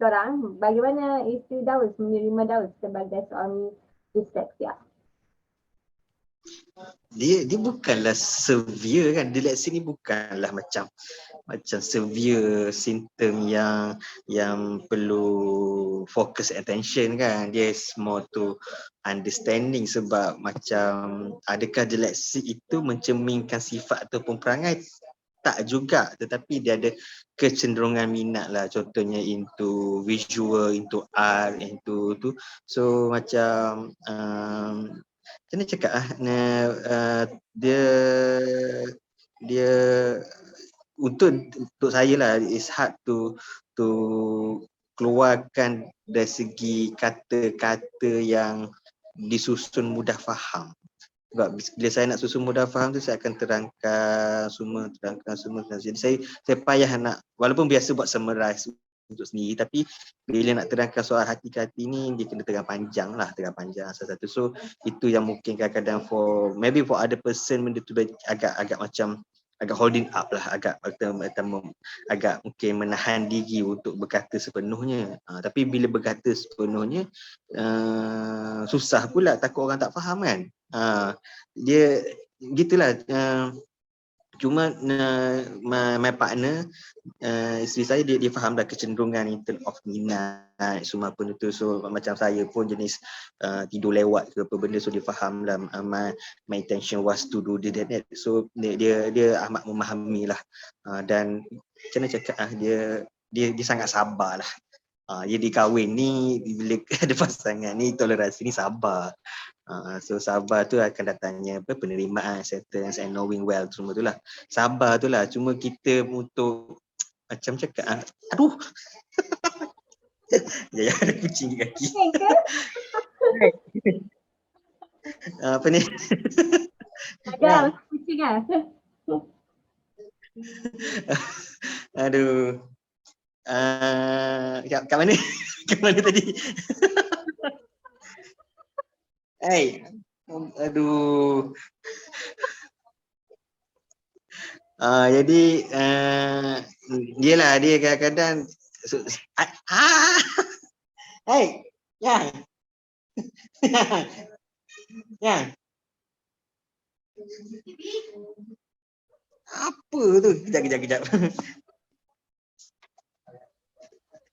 korang bagaimana isteri Daus menerima Daus sebagai suami disleksia. dia bukanlah severe kan, dyslexia ni bukanlah macam severe simptom yang perlu focus attention kan. Dia more to understanding, sebab macam adakah dyslexia itu mencerminkan sifat ataupun perangai? Tak juga, tetapi dia ada kecenderungan minat lah, contohnya into visual, into art, into tu. So macam macam mana cakap dia dia untuk saya lah, it's hard to keluarkan dari segi kata-kata yang disusun mudah faham. Sebab bila saya nak susun mudah faham tu, saya akan terangkan semua. Jadi saya payah nak, walaupun biasa buat summarize untuk sendiri, tapi bila nak terangkan soal hati ke hati ni, dia kena terang panjang salah satu. So itu yang mungkin kadang-kadang maybe for other person, benda tu agak macam agak holding up lah, agak mungkin menahan diri untuk berkata sepenuhnya. Tapi bila berkata sepenuhnya, susah pula, takut orang tak faham kan. Dia gitulah. Cuma my partner, isteri saya, dia faham dah kecenderungan in term of minat semua pun itu. So macam saya pun jenis tidur lewat ke apa benda, so dia faham lah my intention was to do that. So dia amat memahami lah. Dan macam mana cakap, dia sangat sabar lah. Dia dikahwin ni, bila ada pasangan ni, toleransi ni sabar. So sabar tu akan datangnya penerimaan, acceptance and knowing well, semua tu lah. Sabar tu lah. Cuma kita untuk macam cakap, aduh. Ya, ada kucing di kaki. Apa ni? Ada kucing kan? Aduh. Kat mana? Kat mana tadi? Hey, aduh. Jadi dia kadang-kadang hey, yang apa tu? Kejap.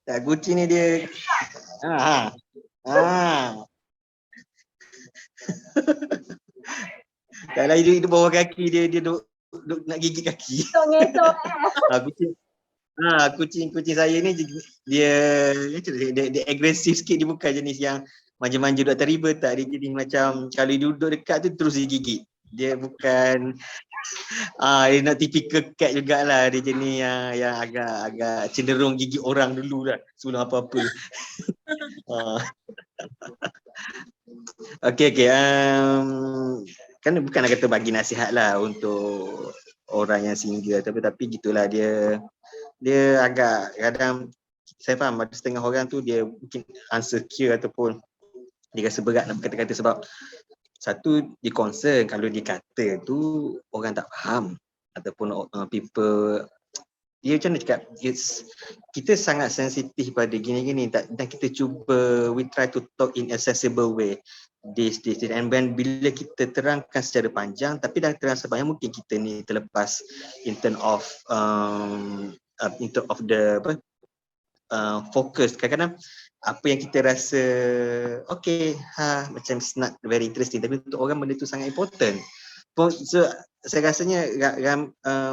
Tak, kucing ni dia tak lah, dia bawah kaki dia duk nak gigit kaki. Kucing saya ni dia agresif sikit. Dia bukan jenis yang manja-manja duduk atas riba, tak. Dia jenis macam kalau dia duduk dekat tu terus dia gigit. Dia bukan dia nak typical cat jugalah. Dia jenis yang agak cenderung gigit orang dulu lah sebelum apa-apa. Okay. Kan bukan nak kata bagi nasihat lah untuk orang yang single, tapi gitulah, dia agak kadang, saya faham ada setengah orang tu dia mungkin insecure ataupun dia rasa berat nak berkata-kata, sebab satu, dia concern kalau dia kata tu orang tak faham ataupun people. Dia macam mana cakap, kita sangat sensitif pada gini-gini, dan kita cuba, we try to talk in accessible way this. And when bila kita terangkan secara panjang, tapi dah terang sepanjang, mungkin kita ni terlepas in term of the focus. Kadang-kadang apa yang kita rasa macam it's not very interesting, tapi untuk orang benda tu sangat important. So saya rasanya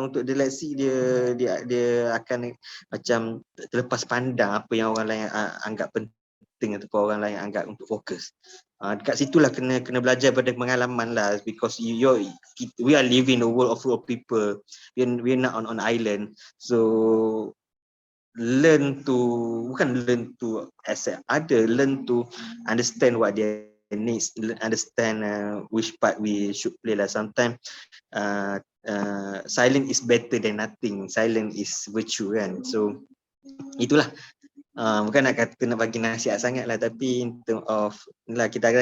untuk dyslexia dia akan macam terlepas pandang apa yang orang lain anggap penting ataupun orang lain anggap untuk fokus. Dekat situlah kena belajar pada pengalaman lah, because we are living in a world of people. We're not on island. So learn to accept other, learn to understand what they needs, understand which part we should play lah. Sometimes silent is better than nothing. Silent is virtue kan. So itulah. Bukan nak kata nak bagi nasihat sangat lah, tapi in term of lah, kita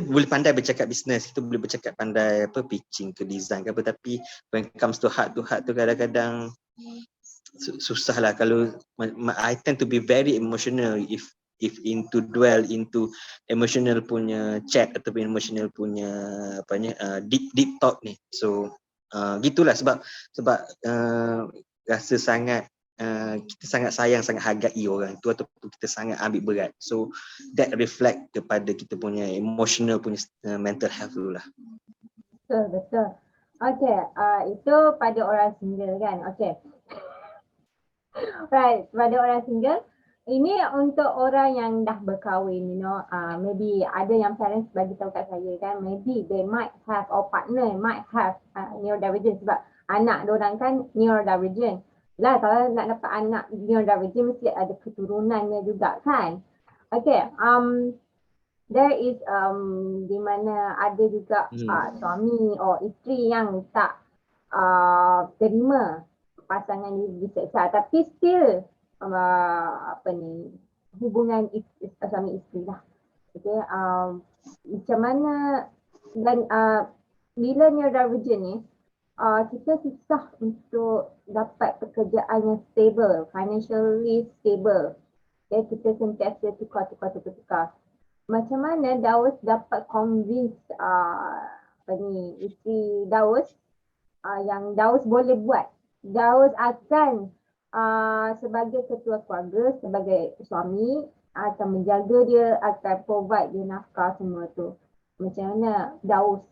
boleh pandai bercakap bisnes, kita boleh bercakap pandai pitching ke design ke apa, tapi when it comes to heart tu kadang-kadang susah lah. Kalau I tend to be very emotional if if into dwell into emotional punya chat ataupun emotional punya deep talk ni. So gitulah sebab rasa sangat kita sangat sayang, sangat hargai orang tu ataupun kita sangat ambil berat. So that reflect kepada kita punya emotional punya mental health tu lah. Betul. Okay, itu pada orang single kan. Okay. Right, pada orang single. Ini untuk orang yang dah berkahwin, maybe ada yang parents bagi tahu kat saya kan, maybe they might have or partner might have neurodivergent sebab anak diorang kan neurodivergent. Lah kalau nak dapat anak neurodivergent mesti ada keturunannya juga kan. Okay, there is di mana ada juga suami atau isteri yang tak terima pasangan diseksa tapi still hubungan suami isteri lah. Okay, macam mana dan bila neurodivergent ni kita susah untuk dapat pekerjaan yang stable, financially stable. Okay, kita sentiasa tukar. Macam mana Daus dapat convince isteri Daus yang Daus boleh buat. Daus akan sebagai ketua keluarga, sebagai suami akan menjaga dia, akan provide dia nafkah semua tu. Macam mana Daus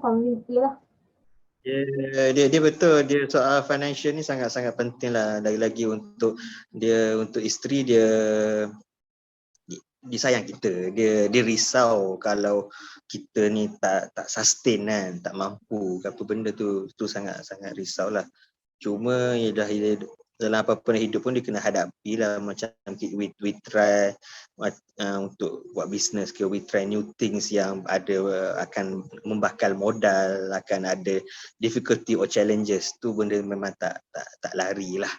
convince dia lah. Dia betul, dia soal financial ni sangat-sangat penting lah. Lagi-lagi untuk isteri dia sayang kita, dia risau kalau kita ni tak sustain kan, tak mampu apa benda tu sangat-sangat risau lah. Cuma dalam apa-apa hidup pun dia kena hadapi lah, macam we try untuk buat business ke, we try new things yang akan membakar modal, akan ada difficulty or challenges tu, benda memang tak lari lah.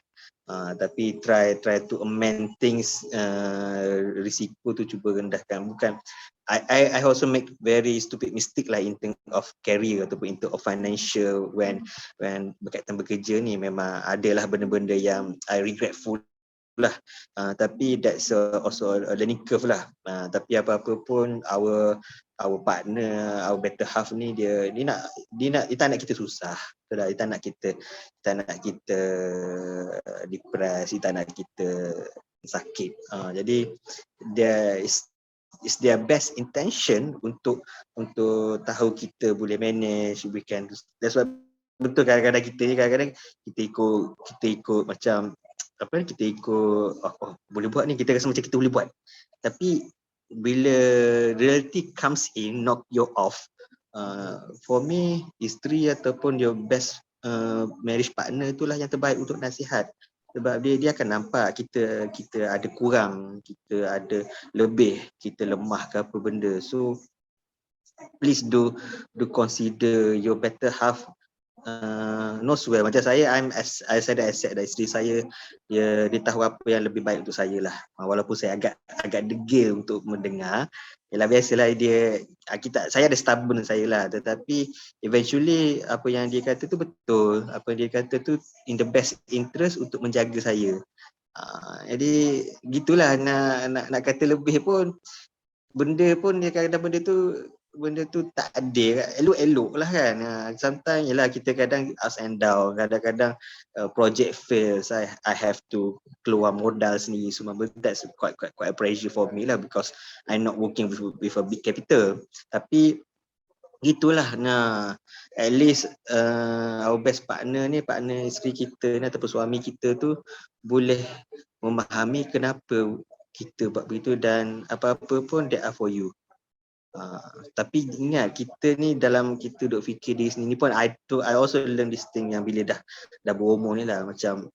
Tapi try to amend things, risiko tu cuba rendahkan. Bukan I also make very stupid mistake lah in terms of career ataupun in terms of financial when berkaitan bekerja ni. Memang adalah benda-benda yang I regretful lah, tapi that's also a learning curve lah. Tapi apa-apa pun our partner, our better half ni dia tak nak kita susah, dia tak nak kita depress, tak nak kita sakit. Jadi dia is their best intention untuk tahu kita boleh manage, we can. That's why betul kadang-kadang kita ikut macam kita ikut boleh buat ni, kita rasa macam kita boleh buat, tapi bila reality comes in, knock you off, for me isteri ataupun your best marriage partner itulah yang terbaik untuk nasihat. Sebab dia akan nampak kita ada kurang, kita ada lebih, kita lemah ke apa benda. So please do consider your better half knows well. Macam saya, I said that isteri saya dia tahu apa yang lebih baik untuk saya lah. Walaupun saya agak degil untuk mendengar. Yalah, biasalah saya ada stubborn saya lah, tetapi eventually apa yang dia kata tu betul. Apa yang dia kata tu in the best interest untuk menjaga saya. Jadi gitulah, nak kata lebih pun benda pun dia kadang-kadang benda tu tak adil, elok-elok lah kan. Sometimes yelah, kita kadang ups and down, kadang-kadang project fails, I have to keluar modal sendiri semua. But that's quite a pressure for me lah, because I'm not working with a big capital. Tapi gitulah, at least our best partner isteri kita ni ataupun suami kita tu boleh memahami kenapa kita buat begitu, dan apa-apa pun they are for you. Tapi ingat, kita ni dalam kita duk fikir diri sendiri pun, I also learn this thing yang bila dah berumur ni lah, macam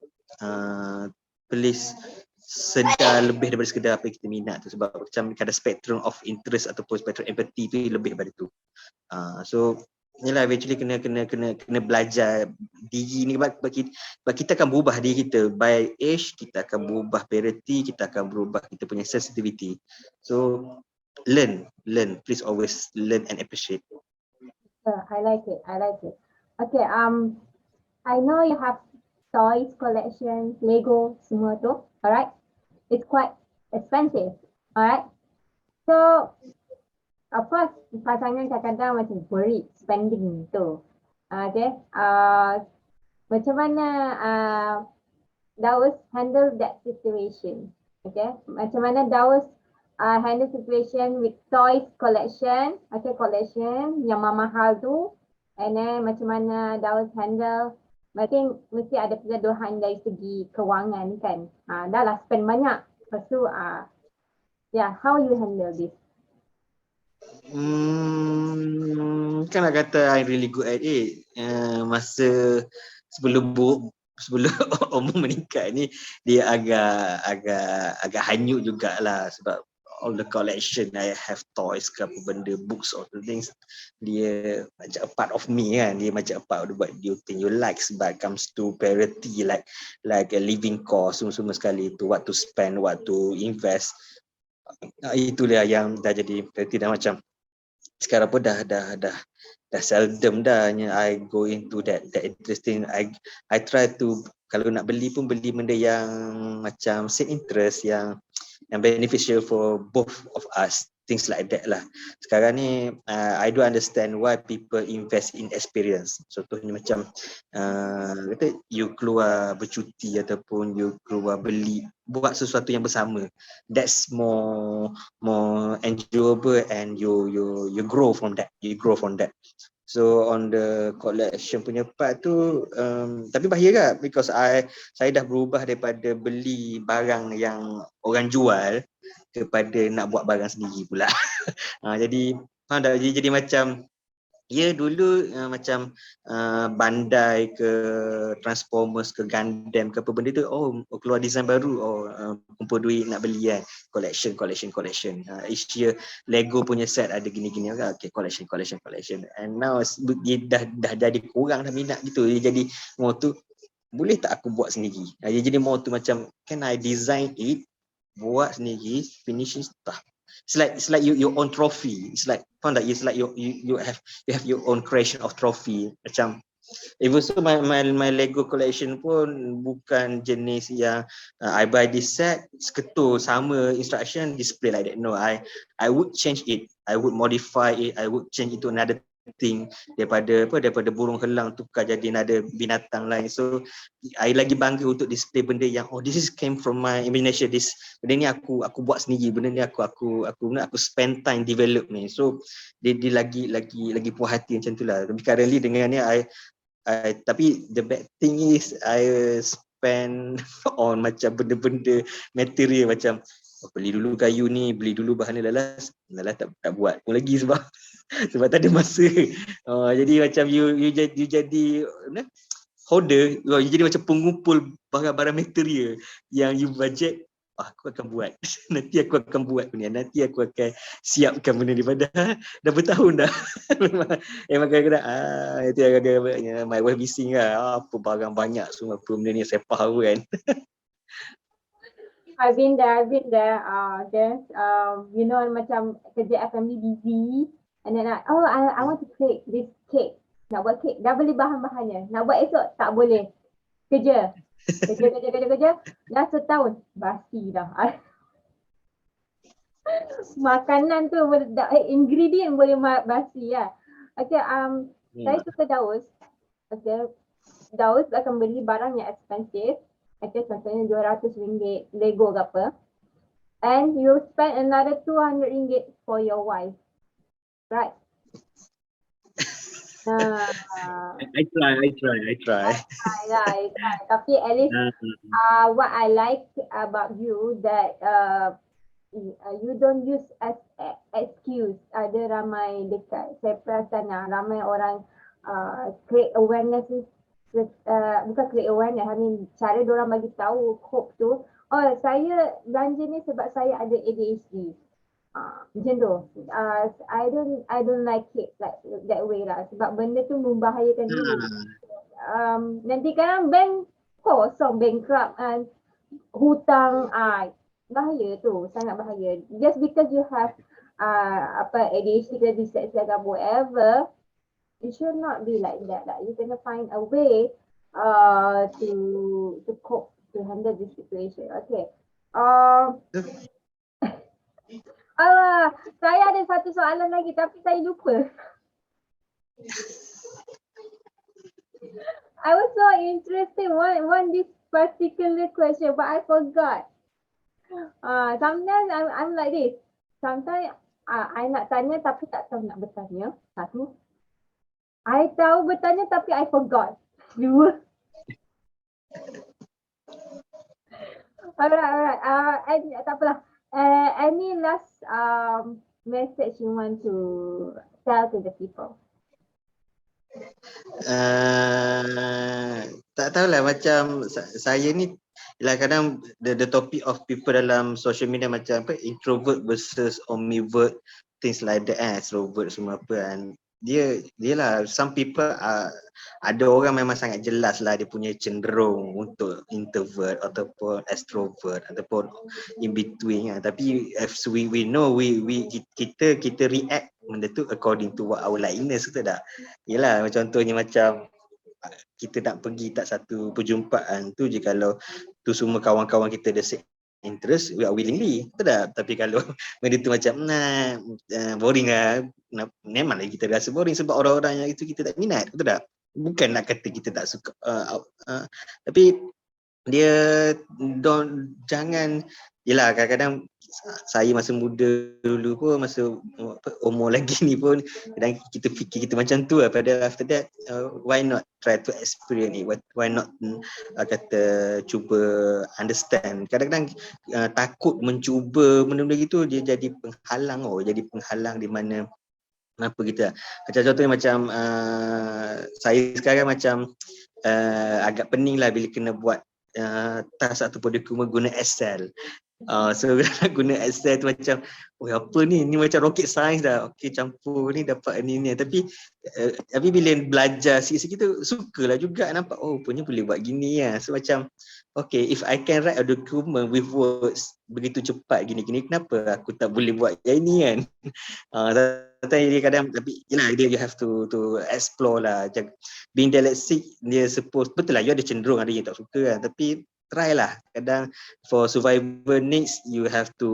please sedar lebih daripada sekedar apa yang kita minat tu. Sebab macam ada spectrum of interest ataupun spectrum empathy tu lebih daripada tu. So inilah, eventually kena belajar diri ni, sebab kita akan berubah diri kita by age, kita akan berubah parity, kita akan berubah kita punya sensitivity. So learn, please always learn and appreciate. I like it. Okay, I know you have toys collection, Lego, semua tu, alright? it's quite expensive. Alright. So of course pasangan kadang-kadang macam worried spending tu. Okay. Macam mana Daus handle that situation? Okay. Macam mana Daus handle situation with toys collection, okay, collection yang mahal tu, and then macam mana Daus handle, I think mesti ada pergaduhan dari segi kewangan kan, dah lah spend banyak, lepas tu yeah, how you handle this? Kan nak kata I really good at it. Masa sebelum umur meningkat ni dia agak hanyut jugalah sebab all the collection I have toys ke apa benda, books or the things, dia macam a part of me kan, dia macam a part of what you think you like, but comes to priority like a living cost semua sekali tu, what to spend, what to invest, itulah yang dah jadi priority. Dah macam sekarang pun dah seldom dah I go into that interesting. I try to, kalau nak beli pun beli benda yang macam same interest, yang beneficial for both of us, things like that lah. Sekarang ni I do understand why people invest in experience. Contohnya macam kata you keluar bercuti ataupun you keluar beli, buat sesuatu yang bersama, that's more enjoyable and you grow from that. So on the collection punya part tu, tapi bahaya kan, because saya dah berubah daripada beli barang yang orang jual kepada nak buat barang sendiri pula. Jadi jadi macam dulu macam Bandai ke Transformers ke Gundam ke apa benda tu, keluar design baru, kumpul duit nak beli kan, collection. Each year Lego punya set ada gini-gini, okay, collection. And now dia dah jadi kurang dah minat gitu. Dia jadi mau tu boleh tak aku buat sendiri. Dia jadi mau tu macam can I design it, buat sendiri, finishing stuff. It's like your own trophy. It's like faham tak? It's like you have your own creation of trophy. Macam even so my Lego collection pun bukan jenis yang I buy this set seketul sama instruction display like that. No, I would change it. I would modify it. I would change it to another thing, daripada burung helang tukar jadi ada binatang lain. So I lagi bangga untuk display benda yang this is came from my imagination. This benda ni aku buat sendiri, benda ni aku spend time develop ni. So dia lagi puas hati macam tu lah. Tapi currently dengan ni tapi the bad thing is I spend on macam benda-benda material, macam beli dulu kayu ni, beli dulu bahan ni, lalas tak buat pun lagi sebab tak ada masa. Jadi macam you jadi hoarder, you jadi macam pengumpul barang-barang material yang you budget, aku akan buat nanti aku akan buat punya, nanti aku akan siapkan benda ni, padahal dah bertahun dah. Memang kadang-kadang itu agak-agaknya my wife bising lah, apa barang banyak semua, apa benda ni saya faham kan. I've been there. You know, macam kerja FMB busy, and then I want to create this cake. Nak buat cake, dah beli bahan-bahannya. Nak buat esok, tak boleh. Kerja. Dah setahun, basi dah. Makanan tu, ingredient boleh basi lah. Okay, saya suka Daus. Okay, Daus akan beli barang yang expensive. Okay, contohnya RM200 Lego ke apa. And you spend another RM200 for your wife. Right? I try. Tapi at least what I like about you that you don't use as excuse. Ada ramai dekat, saya perasan ramai orang create awareness, bukan create awareness, cara diorang bagi tahu hope tu, saya belanja ni sebab saya ada ADHD. Macam tu. I don't like it like that way lah, sebab benda tu membahayakan diri. Nanti kan bank kosong, bankrupt, hutang, bahaya tu, sangat bahaya. Just because you have ADHD ke dyslexia ke whatever, it should not be like that lah. You gonna find a way to cope, to handle this situation. Okay. Uh, saya ada satu soalan lagi tapi saya lupa. I was so interested one this particular question, but I forgot. Sometimes I'm like this. Sometimes I nak tanya tapi tak tahu nak bertanya. Satu. I tahu bertanya tapi I forgot. Dua. Alright. Tak apalah. Any last message you want to tell to the people? Tak tahulah, macam saya ni lah kadang the topic of people dalam social media macam apa, introvert versus ambivert, things like that, extrovert semua apa kan. Dia lah, some people ada orang memang sangat jelas lah dia punya cenderung untuk introvert ataupun extrovert ataupun in between kan. Tapi as we know, kita react benda tu according to what our likeness, betul tak? Yelah, contohnya macam kita nak pergi tak satu perjumpaan tu je, kalau tu semua kawan-kawan kita ada interest, we are willingly, betul tak? Tapi kalau benda tu macam boring lah, memanglah kita rasa boring sebab orang-orang yang itu kita tak minat, betul tak? Bukan nak kata kita tak suka, tapi dia jangan, yelah kadang-kadang saya masa muda dulu pun, masa umur lagi ni pun kadang kita fikir kita macam tu lah. Padahal after that, why not try to experience it, why not kata cuba understand. Kadang-kadang takut mencuba benda-benda gitu, dia jadi penghalang di mana kenapa kita, macam contohnya macam saya sekarang macam agak pening lah bila kena buat task ataupun dokumen guna Excel. So guna Excel tu macam, apa ni macam rocket science dah, okay campur ni dapat ni. Tapi bila belajar sikit-sikit tu sukalah juga nampak, punya boleh buat gini ya. So macam okay, if I can write a document with words begitu cepat gini-gini, kenapa aku tak boleh buat yang ni kan? Dia kadang, tapi yelah, you have to explore lah. Being dyslexic, dia suppose, betul lah you ada cenderung, ada yang tak suka kan, tapi try lah. Kadang for survival needs, you have to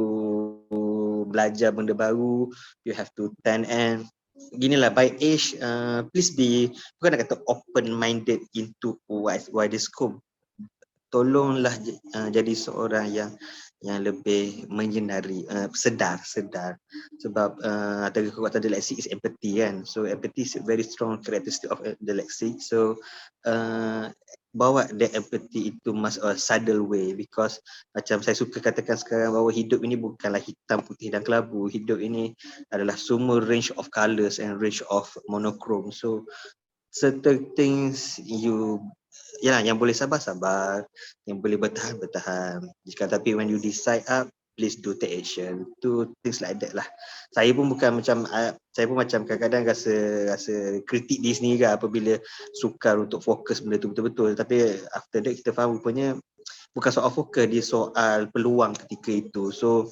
belajar benda baru, you have to 10 ginilah by age, please be, bukan nak kata open minded into wider scope, tolonglah jadi seorang yang lebih menyinari, sedar sebab antara kekuatan dyslexic is empathy kan. So empathy is a very strong characteristic of dyslexic. So bawa the empathy itu subtle way, because macam saya suka katakan sekarang bahawa hidup ini bukanlah hitam, putih dan kelabu. Hidup ini adalah semua range of colours and range of monochrome. So certain things yang boleh sabar, yang boleh bertahan. Tapi when you decide up, please do take action. To things like that lah. Saya pun macam kadang-kadang rasa kritik diri sendiri apabila sukar untuk fokus benda tu betul-betul. Tapi after that kita faham rupanya bukan soal fokus, dia soal peluang ketika itu. So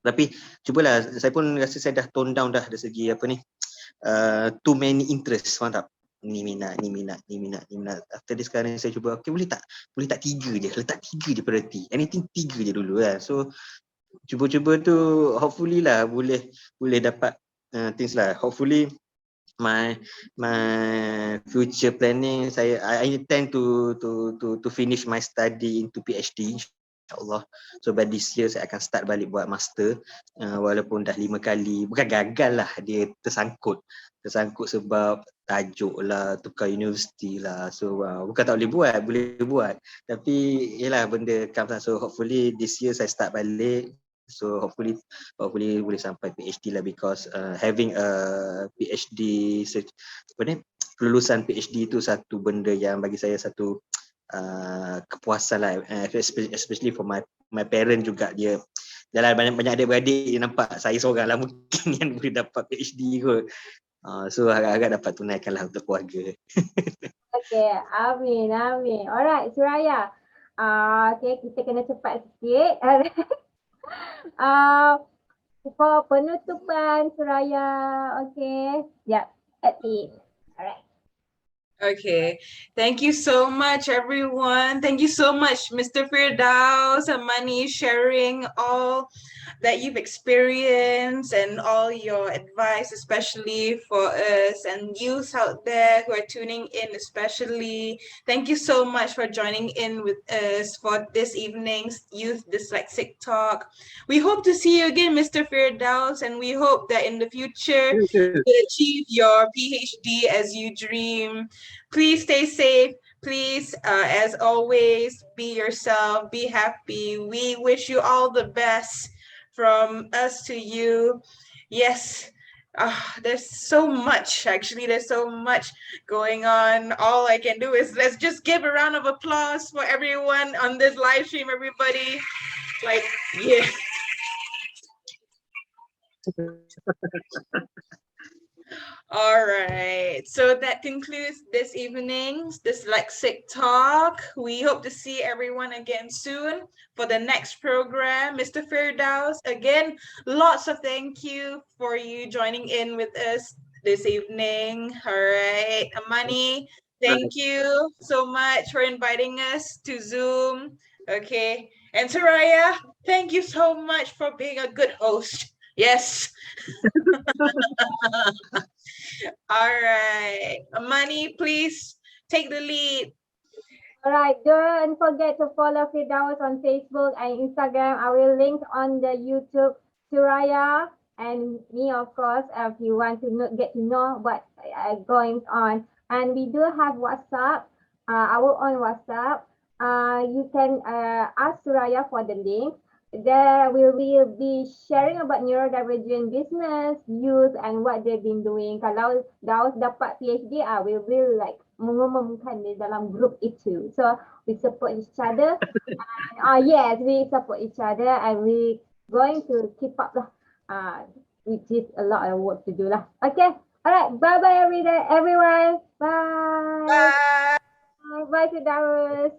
tapi cubalah, saya pun rasa saya dah tone down dah dari segi too many interest, faham tak? Ni minat. After this sekarang saya cuba, okay, boleh tak 3 je, letak 3 je priority, anything 3 je dulu kan. So cuba-cuba tu hopefully lah boleh dapat things lah. Hopefully my future planning, I intend to finish my study into PhD insyaAllah. So by this year saya akan start balik buat master, walaupun dah 5 kali, bukan gagal lah, dia tersangkut sebab tajuk lah, tukar universiti lah. So bukan tak boleh buat, tapi yelah benda comes lah. So hopefully this year saya start balik. So hopefully boleh sampai PhD lah, because having a PhD, kelulusan PhD itu satu benda yang bagi saya satu kepuasan lah, especially for my parent juga. Dia dalam banyak adik-beradik, dia nampak saya seorang lah mungkin yang boleh dapat PhD kot. So agak-agak dapat tunaikan lah untuk keluarga. Okay, amin. Alright, Surayya. Okay, kita kena cepat sikit. For penutupan Surayya, okay. Yep, at it. Alright. Okay, thank you so much, everyone. Thank you so much, Mr. Firdaus, Amani, sharing all that you've experienced and all your advice, especially for us and youth out there who are tuning in, especially. Thank you so much for joining in with us for this evening's Youth Dyslexic Talk. We hope to see you again, Mr. Firdaus, and we hope that in the future you achieve your PhD as you dream. Please stay safe. Please, as always, be yourself, be happy. We wish you all the best from us to you. Yes, there's so much, actually, there's so much going on. All I can do is let's just give a round of applause for everyone on this live stream, everybody. Like, yeah. All right, so that concludes this evening's Dyslexic Talk. We hope to see everyone again soon for the next program. Mr. Firdaus, again, lots of thank you for you joining in with us this evening. All right, Amani, thank you so much for inviting us to Zoom. Okay, and Surayya, thank you so much for being a good host. Yes. All right. Amani, please take the lead. All right, don't forget to follow Firdaus on Facebook and Instagram. I will link on the YouTube, Surayya, and me, of course, if you want to get to know what going on. And we do have WhatsApp, our own WhatsApp. You can ask Surayya for the link. There we will be sharing about neurodivergent business, youth, and what they've been doing. Kalau Daus dapat PhD, we will like mengumumkan di dalam group itu. So we support each other. And, yes, we support each other, and we going to keep up lah. Which is a lot of work to do lah. Okay. All right. Bye bye everyone. Bye. Bye. Bye to Daus.